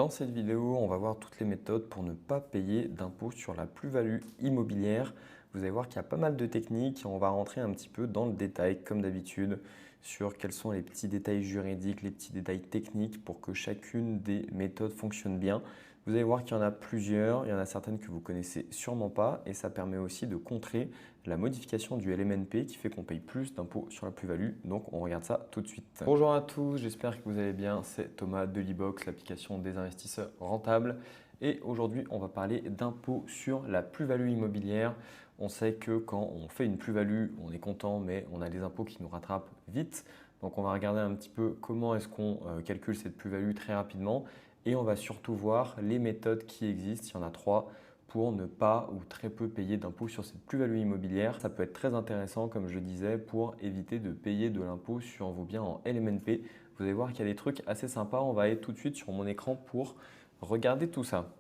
Dans cette vidéo, on va voir toutes les méthodes pour ne pas payer d'impôt sur la plus-value immobilière. Vous allez voir qu'il y a pas mal de techniques et on va rentrer un petit peu dans le détail, comme d'habitude, sur quels sont les petits détails juridiques, les petits détails techniques pour que chacune des méthodes fonctionne bien. Vous allez voir qu'il y en a plusieurs, il y en a certaines que vous connaissez sûrement pas et ça permet aussi de contrer la modification du LMNP qui fait qu'on paye plus d'impôts sur la plus-value. Donc on regarde ça tout de suite. Bonjour à tous, j'espère que vous allez bien. C'est Thomas de l'e-box, l'application des investisseurs rentables. Et aujourd'hui, on va parler d'impôts sur la plus-value immobilière. On sait que quand on fait une plus-value, on est content, mais on a des impôts qui nous rattrapent vite. Donc on va regarder un petit peu comment est-ce qu'on calcule cette plus-value très rapidement. Et on va surtout voir les méthodes qui existent, il y en a 3, pour ne pas ou très peu payer d'impôt sur cette plus-value immobilière. Ça peut être très intéressant, comme je disais, pour éviter de payer de l'impôt sur vos biens en LMNP. Vous allez voir qu'il y a des trucs assez sympas. On va aller tout de suite sur mon écran pour regarder tout ça.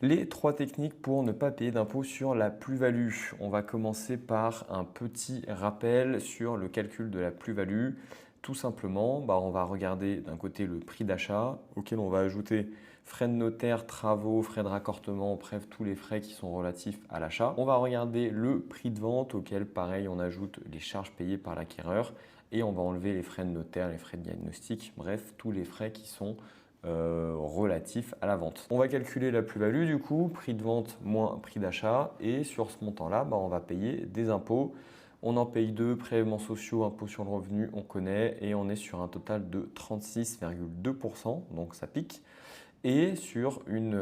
Les 3 techniques pour ne pas payer d'impôt sur la plus-value. On va commencer par un petit rappel sur le calcul de la plus-value. Tout simplement, on va regarder d'un côté le prix d'achat auquel on va ajouter frais de notaire, travaux, frais de raccordement, bref, tous les frais qui sont relatifs à l'achat. On va regarder le prix de vente auquel, pareil, on ajoute les charges payées par l'acquéreur et on va enlever les frais de notaire, les frais de diagnostic, bref, tous les frais qui sont relatifs à la vente. On va calculer la plus-value du coup, prix de vente moins prix d'achat et sur ce montant-là, on va payer des impôts. On en paye 2, prélèvements sociaux, impôts sur le revenu, on connaît et on est sur un total de 36,2%, donc ça pique. Et sur une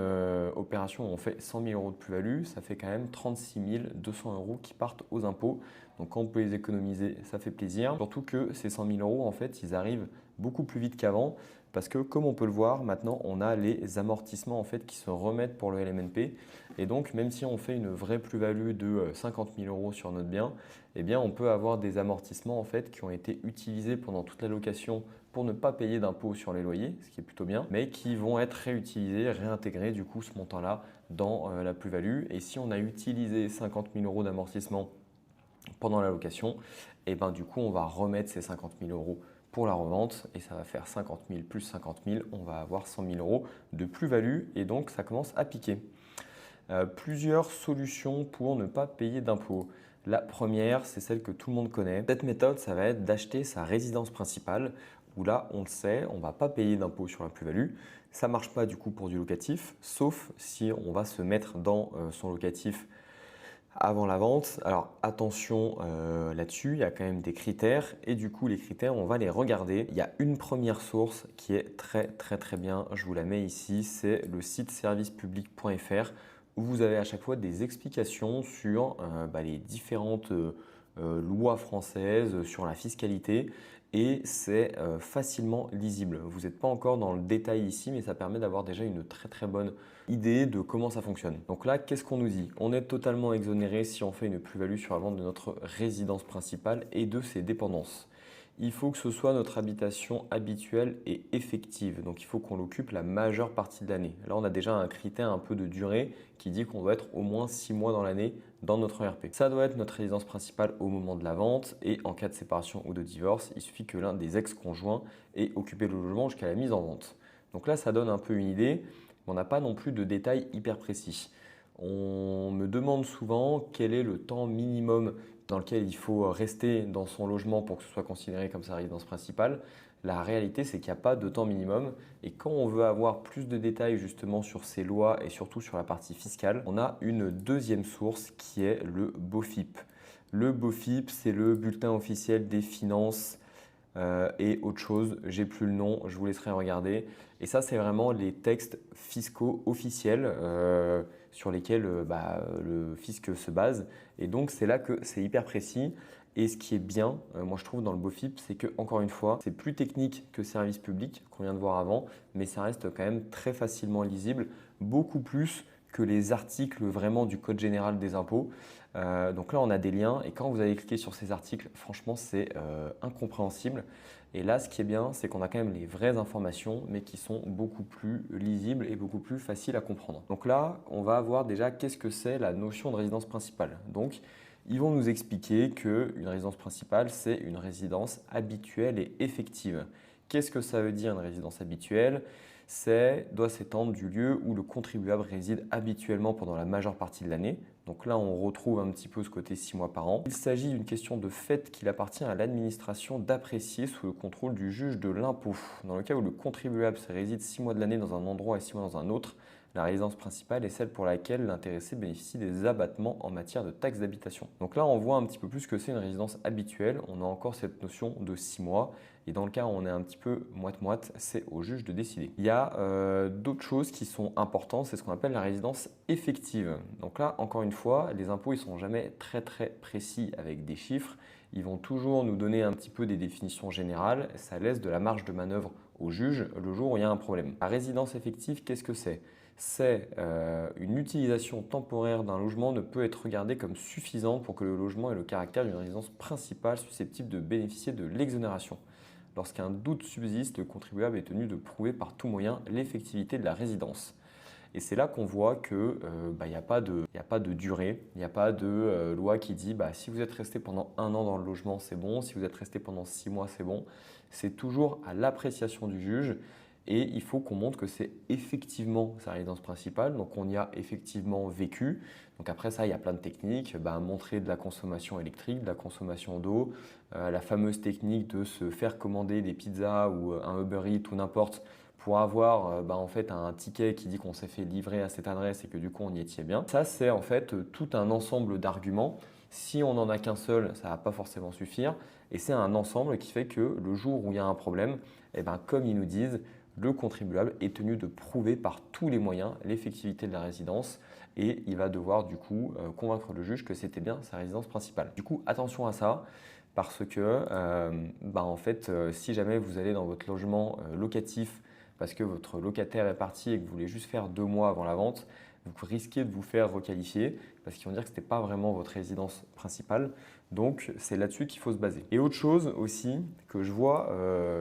opération où on fait 100 000 euros de plus-value, ça fait quand même 36 200 euros qui partent aux impôts. Donc quand on peut les économiser, ça fait plaisir. Surtout que ces 100 000 euros, en fait, ils arrivent beaucoup plus vite qu'avant parce que comme on peut le voir, maintenant, on a les amortissements en fait, qui se remettent pour le LMNP. Et donc, même si on fait une vraie plus-value de 50 000 euros sur notre bien, eh bien, on peut avoir des amortissements en fait, qui ont été utilisés pendant toute la location pour ne pas payer d'impôts sur les loyers, ce qui est plutôt bien, mais qui vont être réutilisés, réintégrés du coup ce montant-là dans la plus-value. Et si on a utilisé 50 000 euros d'amortissement pendant la location, et du coup on va remettre ces 50 000 euros pour la revente et ça va faire 50 000 plus 50 000, on va avoir 100 000 euros de plus-value et donc ça commence à piquer. Plusieurs solutions pour ne pas payer d'impôts. La première, c'est celle que tout le monde connaît. Cette méthode, ça va être d'acheter sa résidence principale où là, on le sait, on ne va pas payer d'impôt sur la plus-value. Ça ne marche pas du coup pour du locatif, sauf si on va se mettre dans son locatif avant la vente. Alors attention là-dessus, il y a quand même des critères et du coup les critères, on va les regarder. Il y a une première source qui est très bien, je vous la mets ici, c'est le site servicepublic.fr où vous avez à chaque fois des explications sur les différentes lois françaises, sur la fiscalité et c'est facilement lisible. Vous n'êtes pas encore dans le détail ici, mais ça permet d'avoir déjà une très bonne idée de comment ça fonctionne. Donc là, qu'est-ce qu'on nous dit? On est totalement exonéré si on fait une plus-value sur la vente de notre résidence principale et de ses dépendances. Il faut que ce soit notre habitation habituelle et effective. Donc il faut qu'on l'occupe la majeure partie de l'année. Là, on a déjà un critère un peu de durée qui dit qu'on doit être au moins 6 mois dans l'année dans notre ERP. Ça doit être notre résidence principale au moment de la vente et en cas de séparation ou de divorce, il suffit que l'un des ex-conjoints ait occupé le logement jusqu'à la mise en vente. Donc là, ça donne un peu une idée, mais on n'a pas non plus de détails hyper précis. On me demande souvent quel est le temps minimum dans lequel il faut rester dans son logement pour que ce soit considéré comme sa résidence principale. La réalité, c'est qu'il n'y a pas de temps minimum et quand on veut avoir plus de détails justement sur ces lois et surtout sur la partie fiscale, on a une deuxième source qui est le BOFIP. Le BOFIP, c'est le bulletin officiel des finances et autre chose, j'ai plus le nom, je vous laisserai regarder. Et ça, c'est vraiment les textes fiscaux officiels sur lesquels le fisc se base. Et donc, c'est là que c'est hyper précis. Et ce qui est bien, moi je trouve dans le BOFIP, c'est que encore une fois, c'est plus technique que service public qu'on vient de voir avant, mais ça reste quand même très facilement lisible, beaucoup plus que les articles vraiment du Code général des impôts. Donc là, on a des liens et quand vous allez cliquer sur ces articles, franchement, c'est incompréhensible. Et là, ce qui est bien, c'est qu'on a quand même les vraies informations, mais qui sont beaucoup plus lisibles et beaucoup plus faciles à comprendre. Donc là, on va voir déjà qu'est-ce que c'est la notion de résidence principale. Donc, ils vont nous expliquer qu'une résidence principale, c'est une résidence habituelle et effective. Qu'est-ce que ça veut dire une résidence habituelle? doit s'étendre du lieu où le contribuable réside habituellement pendant la majeure partie de l'année. Donc là, on retrouve un petit peu ce côté 6 mois par an. Il s'agit d'une question de fait qu'il appartient à l'administration d'apprécier sous le contrôle du juge de l'impôt. Dans le cas où le contribuable réside 6 mois de l'année dans un endroit et 6 mois dans un autre, la résidence principale est celle pour laquelle l'intéressé bénéficie des abattements en matière de taxes d'habitation. Donc là, on voit un petit peu plus que c'est une résidence habituelle. On a encore cette notion de 6 mois. Et dans le cas où on est un petit peu moite-moite, c'est au juge de décider. Il y a d'autres choses qui sont importantes, c'est ce qu'on appelle la résidence effective. Donc là, encore une fois, les impôts, ils ne sont jamais très précis avec des chiffres. Ils vont toujours nous donner un petit peu des définitions générales. Ça laisse de la marge de manœuvre au juge le jour où il y a un problème. La résidence effective, qu'est-ce que c'est ? C'est une utilisation temporaire d'un logement ne peut être regardée comme suffisante pour que le logement ait le caractère d'une résidence principale susceptible de bénéficier de l'exonération. Lorsqu'un doute subsiste, le contribuable est tenu de prouver par tout moyen l'effectivité de la résidence. Et c'est là qu'on voit qu'il n'y a pas de durée, il n'y a pas de loi qui dit si vous êtes resté pendant 1 an dans le logement, c'est bon, si vous êtes resté pendant 6 mois, c'est bon. C'est toujours à l'appréciation du juge. Et il faut qu'on montre que c'est effectivement sa résidence principale, donc on y a effectivement vécu. Donc après ça, il y a plein de techniques, montrer de la consommation électrique, de la consommation d'eau, la fameuse technique de se faire commander des pizzas ou un Uber Eats ou n'importe pour avoir en fait un ticket qui dit qu'on s'est fait livrer à cette adresse et que du coup on y était bien. Ça, c'est en fait tout un ensemble d'arguments. Si on n'en a qu'un seul, ça ne va pas forcément suffire. Et c'est un ensemble qui fait que le jour où il y a un problème, comme ils nous disent, le contribuable est tenu de prouver par tous les moyens l'effectivité de la résidence et il va devoir du coup convaincre le juge que c'était bien sa résidence principale. Du coup, attention à ça parce que si jamais vous allez dans votre logement locatif parce que votre locataire est parti et que vous voulez juste faire 2 mois avant la vente, vous risquez de vous faire requalifier parce qu'ils vont dire que ce n'était pas vraiment votre résidence principale. Donc, c'est là-dessus qu'il faut se baser. Et autre chose aussi que je vois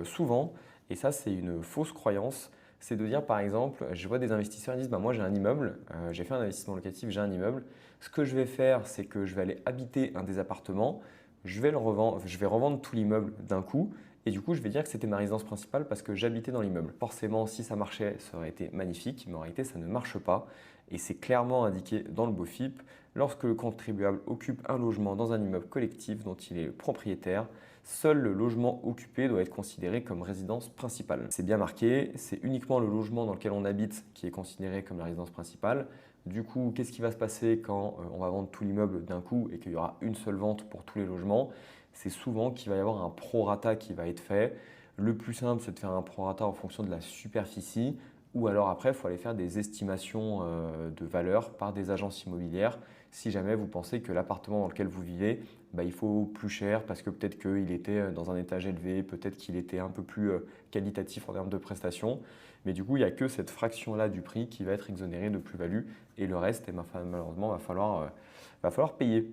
souvent, et ça, c'est une fausse croyance, c'est de dire par exemple, je vois des investisseurs qui disent moi j'ai un immeuble, j'ai fait un investissement locatif, j'ai un immeuble. Ce que je vais faire, c'est que je vais aller habiter un des appartements, je vais revendre tout l'immeuble d'un coup. Et du coup, je vais dire que c'était ma résidence principale parce que j'habitais dans l'immeuble. Forcément, si ça marchait, ça aurait été magnifique, mais en réalité, ça ne marche pas. Et c'est clairement indiqué dans le BOFIP. Lorsque le contribuable occupe un logement dans un immeuble collectif dont il est le propriétaire, seul le logement occupé doit être considéré comme résidence principale. C'est bien marqué, c'est uniquement le logement dans lequel on habite qui est considéré comme la résidence principale. Du coup, qu'est-ce qui va se passer quand on va vendre tout l'immeuble d'un coup et qu'il y aura une seule vente pour tous les logements ? C'est souvent qu'il va y avoir un prorata qui va être fait. Le plus simple, c'est de faire un prorata en fonction de la superficie ou alors après, il faut aller faire des estimations de valeur par des agences immobilières si jamais vous pensez que l'appartement dans lequel vous vivez, il faut plus cher parce que peut-être qu'il était dans un étage élevé, peut-être qu'il était un peu plus qualitatif en termes de prestations. Mais du coup, il n'y a que cette fraction-là du prix qui va être exonérée de plus-value et le reste, malheureusement, va falloir payer.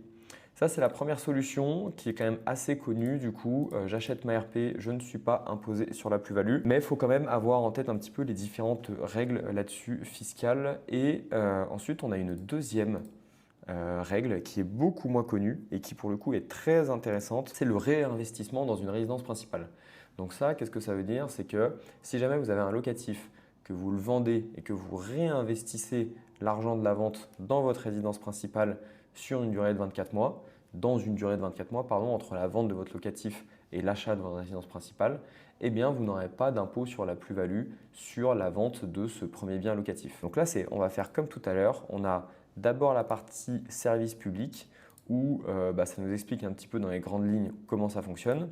Ça, c'est la première solution qui est quand même assez connue. Du coup, j'achète ma RP, je ne suis pas imposé sur la plus-value. Mais il faut quand même avoir en tête un petit peu les différentes règles là-dessus fiscales. Et ensuite, on a une deuxième règle qui est beaucoup moins connue et qui pour le coup est très intéressante. C'est le réinvestissement dans une résidence principale. Donc ça, qu'est-ce que ça veut dire? C'est que si jamais vous avez un locatif, que vous le vendez et que vous réinvestissez l'argent de la vente dans votre résidence principale sur une durée de 24 mois, entre la vente de votre locatif et l'achat de votre résidence principale, eh bien, vous n'aurez pas d'impôt sur la plus-value sur la vente de ce premier bien locatif. Donc là, on va faire comme tout à l'heure. On a d'abord la partie service public où ça nous explique un petit peu dans les grandes lignes comment ça fonctionne.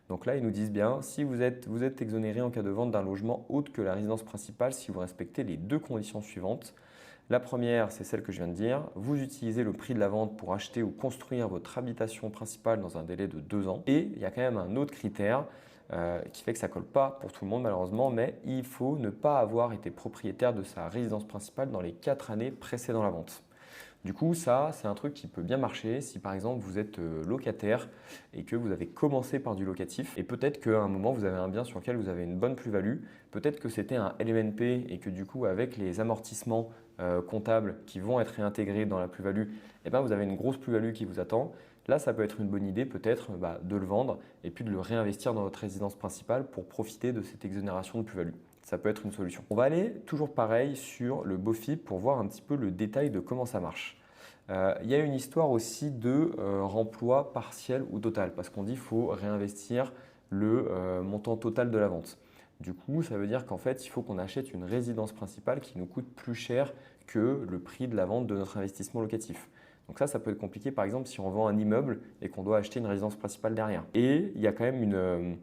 Donc là, ils nous disent bien, si vous êtes exonéré en cas de vente d'un logement autre que la résidence principale si vous respectez les 2 conditions suivantes. La première, c'est celle que je viens de dire. Vous utilisez le prix de la vente pour acheter ou construire votre habitation principale dans un délai de 2 ans. Et il y a quand même un autre critère qui fait que ça ne colle pas pour tout le monde malheureusement, mais il faut ne pas avoir été propriétaire de sa résidence principale dans les 4 années précédant la vente. Du coup, ça, c'est un truc qui peut bien marcher si par exemple vous êtes locataire et que vous avez commencé par du locatif et peut-être qu'à un moment vous avez un bien sur lequel vous avez une bonne plus-value, peut-être que c'était un LMNP et que du coup avec les amortissements comptables qui vont être réintégrés dans la plus-value, vous avez une grosse plus-value qui vous attend. Là, ça peut être une bonne idée peut-être de le vendre et puis de le réinvestir dans votre résidence principale pour profiter de cette exonération de plus-value. Ça peut être une solution. On va aller toujours pareil sur le BOFIP pour voir un petit peu le détail de comment ça marche. Il y a une histoire aussi de remploi partiel ou total parce qu'on dit qu'il faut réinvestir le montant total de la vente. Du coup, ça veut dire qu'en fait, il faut qu'on achète une résidence principale qui nous coûte plus cher que le prix de la vente de notre investissement locatif. Donc ça peut être compliqué par exemple si on vend un immeuble et qu'on doit acheter une résidence principale derrière. Et il y a quand même une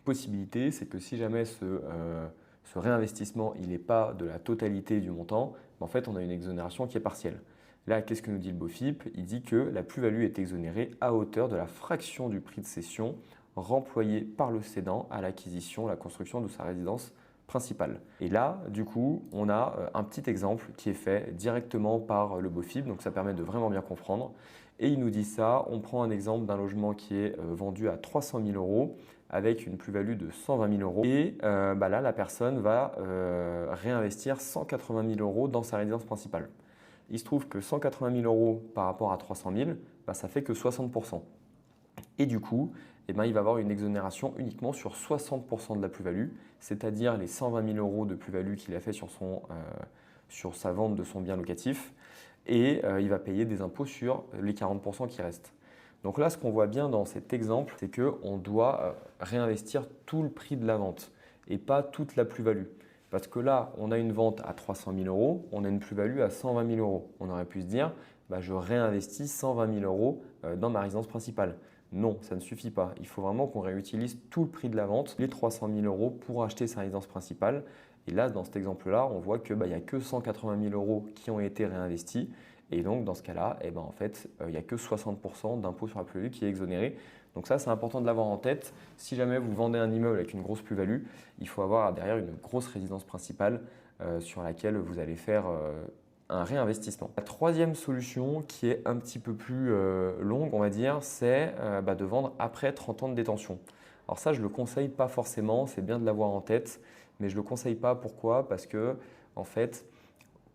possibilité, c'est que si jamais ce réinvestissement il n'est pas de la totalité du montant, en fait on a une exonération qui est partielle. Là, qu'est-ce que nous dit le BOFIP? Il dit que la plus-value est exonérée à hauteur de la fraction du prix de cession remployé par le cédant à l'acquisition, la construction de sa résidence principale. Et là, du coup, on a un petit exemple qui est fait directement par le BOFIP, donc ça permet de vraiment bien comprendre. Et il nous dit ça, on prend un exemple d'un logement qui est vendu à 300 000 euros avec une plus-value de 120 000 euros. Et là, la personne va réinvestir 180 000 euros dans sa résidence principale. Il se trouve que 180 000 euros par rapport à 300 000, ça fait que 60%. Et du coup, il va avoir une exonération uniquement sur 60% de la plus-value, c'est-à-dire les 120 000 euros de plus-value qu'il a fait sur sa vente de son bien locatif. Et il va payer des impôts sur les 40% qui restent. Donc là, ce qu'on voit bien dans cet exemple, c'est qu'on doit réinvestir tout le prix de la vente et pas toute la plus-value. Parce que là, on a une vente à 300 000 euros, on a une plus-value à 120 000 euros. On aurait pu se dire, je réinvestis 120 000 euros dans ma résidence principale. Non, ça ne suffit pas. Il faut vraiment qu'on réutilise tout le prix de la vente, les 300 000 euros pour acheter sa résidence principale. Et là, dans cet exemple-là, on voit qu'il n'y a que 180 000 euros qui ont été réinvestis. Et donc, dans ce cas-là, en fait, il n'y a que 60% d'impôt sur la plus-value qui est exonéré. Donc ça, c'est important de l'avoir en tête. Si jamais vous vendez un immeuble avec une grosse plus-value, il faut avoir derrière une grosse résidence principale sur laquelle vous allez faire un réinvestissement. La troisième solution qui est un petit peu plus longue, on va dire, c'est de vendre après 30 ans de détention. Alors ça, je ne le conseille pas forcément, c'est bien de l'avoir en tête, mais je ne le conseille pas. Pourquoi? Parce que, en fait,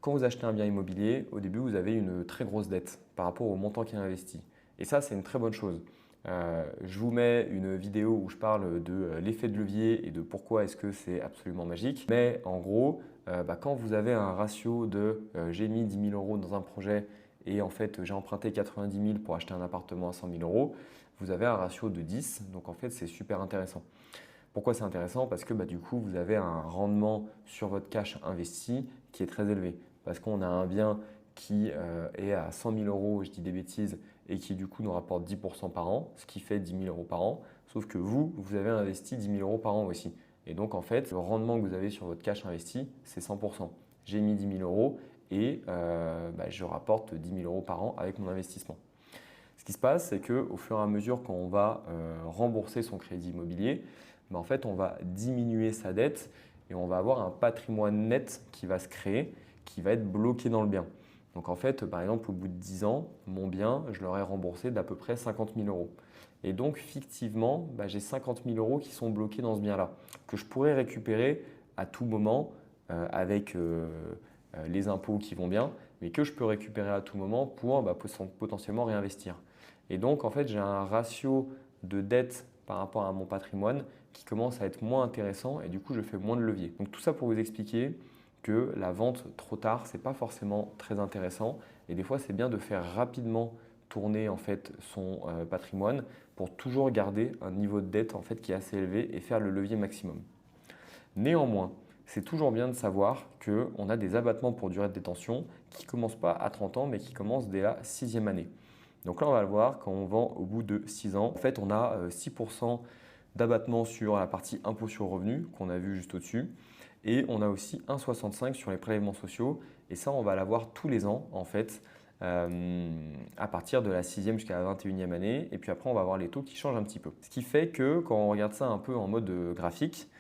quand vous achetez un bien immobilier, au début, vous avez une très grosse dette par rapport au montant qui est investi. Et ça, c'est une très bonne chose. Je vous mets une vidéo où je parle de l'effet de levier et de pourquoi est-ce que c'est absolument magique. Mais en gros, quand vous avez un ratio de j'ai mis 10 000 euros dans un projet et en fait j'ai emprunté 90 000 pour acheter un appartement à 100 000 euros, vous avez un ratio de 10. Donc en fait, c'est super intéressant. Pourquoi c'est intéressant? Parce que du coup, vous avez un rendement sur votre cash investi qui est très élevé. Parce qu'on a un bien qui est à 100 000 euros, je dis des bêtises, et qui du coup nous rapporte 10% par an, ce qui fait 10 000 euros par an. Sauf que vous avez investi 10 000 euros par an aussi. Et donc en fait, le rendement que vous avez sur votre cash investi, c'est 100%. J'ai mis 10 000 euros et je rapporte 10 000 euros par an avec mon investissement. Ce qui se passe, c'est qu'au fur et à mesure, quand on va rembourser son crédit immobilier, en fait, on va diminuer sa dette et on va avoir un patrimoine net qui va se créer, qui va être bloqué dans le bien. Donc en fait, par exemple, au bout de 10 ans, mon bien, je l'aurais remboursé d'à peu près 50 000 euros. Et donc, fictivement, j'ai 50 000 euros qui sont bloqués dans ce bien-là, que je pourrais récupérer à tout moment avec les impôts qui vont bien, mais que je peux récupérer à tout moment pour potentiellement réinvestir. Et donc, en fait, j'ai un ratio de dette par rapport à mon patrimoine qui commence à être moins intéressant et du coup, je fais moins de levier. Donc, tout ça pour vous expliquer que la vente trop tard, ce n'est pas forcément très intéressant. Et des fois, c'est bien de faire rapidement tourner en fait son patrimoine pour toujours garder un niveau de dette en fait qui est assez élevé et faire le levier maximum. Néanmoins, c'est toujours bien de savoir qu'on a des abattements pour durée de détention qui ne commencent pas à 30 ans mais qui commencent dès la 6e année. Donc là, on va le voir quand on vend au bout de 6 ans. En fait, on a 6% d'abattement sur la partie impôt sur le revenu qu'on a vu juste au-dessus. Et on a aussi 1,65 sur les prélèvements sociaux. Et ça, on va l'avoir tous les ans en fait. À partir de la 6e jusqu'à la 21e année. Et puis après, on va avoir les taux qui changent un petit peu. Ce qui fait que quand on regarde ça un peu en mode graphique,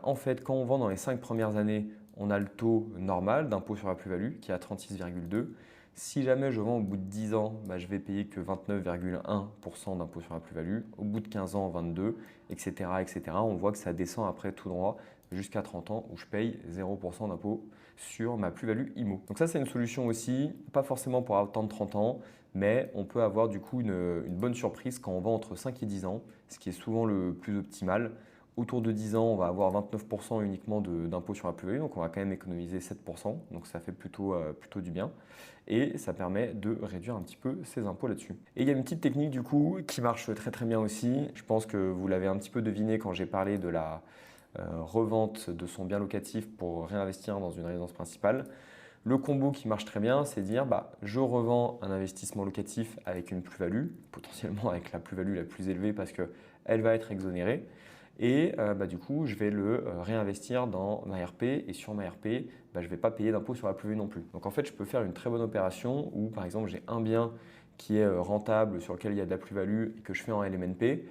en fait, quand on vend dans les 5 premières années, on a le taux normal d'impôt sur la plus-value qui est à 36,2. Si jamais je vends au bout de 10 ans, je vais payer que 29,1% d'impôt sur la plus-value. Au bout de 15 ans, 22, etc., etc. On voit que ça descend après tout droit jusqu'à 30 ans où je paye 0% d'impôt sur ma plus-value IMO. Donc ça, c'est une solution aussi, pas forcément pour attendre 30 ans, mais on peut avoir du coup une bonne surprise quand on vend entre 5 et 10 ans, ce qui est souvent le plus optimal autour de 10 ans, on va avoir 29% uniquement d'impôt sur la plus-value, donc on va quand même économiser 7%, donc ça fait plutôt du bien. Et ça permet de réduire un petit peu ses impôts là-dessus. Et il y a une petite technique du coup qui marche très très bien aussi. Je pense que vous l'avez un petit peu deviné quand j'ai parlé de la revente de son bien locatif pour réinvestir dans une résidence principale. Le combo qui marche très bien, c'est dire je revends un investissement locatif avec une plus-value, potentiellement avec la plus-value la plus élevée parce qu'elle va être exonérée. Et du coup, je vais le réinvestir dans ma RP et sur ma RP, je ne vais pas payer d'impôt sur la plus-value non plus. Donc en fait, je peux faire une très bonne opération où par exemple, j'ai un bien qui est rentable sur lequel il y a de la plus-value et que je fais en LMNP.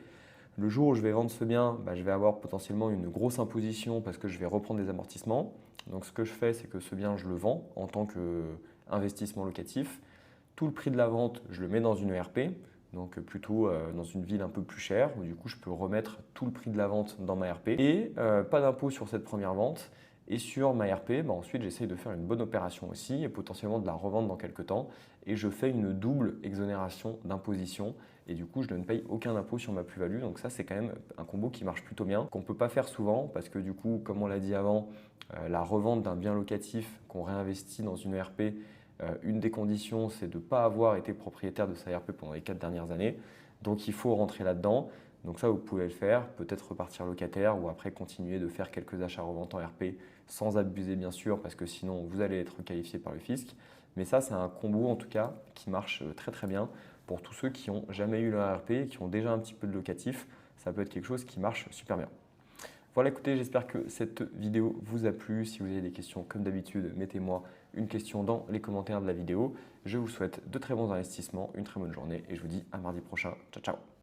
Le jour où je vais vendre ce bien, je vais avoir potentiellement une grosse imposition parce que je vais reprendre des amortissements. Donc ce que je fais, c'est que ce bien, je le vends en tant qu'investissement locatif. Tout le prix de la vente, je le mets dans une ERP, donc plutôt dans une ville un peu plus chère, où du coup je peux remettre tout le prix de la vente dans ma RP. Et pas d'impôt sur cette première vente. Et sur ma RP, ensuite j'essaye de faire une bonne opération aussi et potentiellement de la revendre dans quelques temps. Et je fais une double exonération d'imposition. Et du coup, je ne paye aucun impôt sur ma plus-value. Donc ça, c'est quand même un combo qui marche plutôt bien, qu'on ne peut pas faire souvent parce que du coup, comme on l'a dit avant, la revente d'un bien locatif qu'on réinvestit dans une ERP, une des conditions, c'est de ne pas avoir été propriétaire de sa RP pendant les 4 dernières années. Donc il faut rentrer là-dedans. Donc ça, vous pouvez le faire, peut-être repartir locataire ou après continuer de faire quelques achats-reventes en RP sans abuser bien sûr parce que sinon vous allez être qualifié par le fisc. Mais ça, c'est un combo en tout cas qui marche très très bien pour tous ceux qui n'ont jamais eu leur RP et qui ont déjà un petit peu de locatif. Ça peut être quelque chose qui marche super bien. Voilà, écoutez, j'espère que cette vidéo vous a plu. Si vous avez des questions, comme d'habitude, mettez-moi une question dans les commentaires de la vidéo. Je vous souhaite de très bons investissements, une très bonne journée et je vous dis à mardi prochain. Ciao, ciao!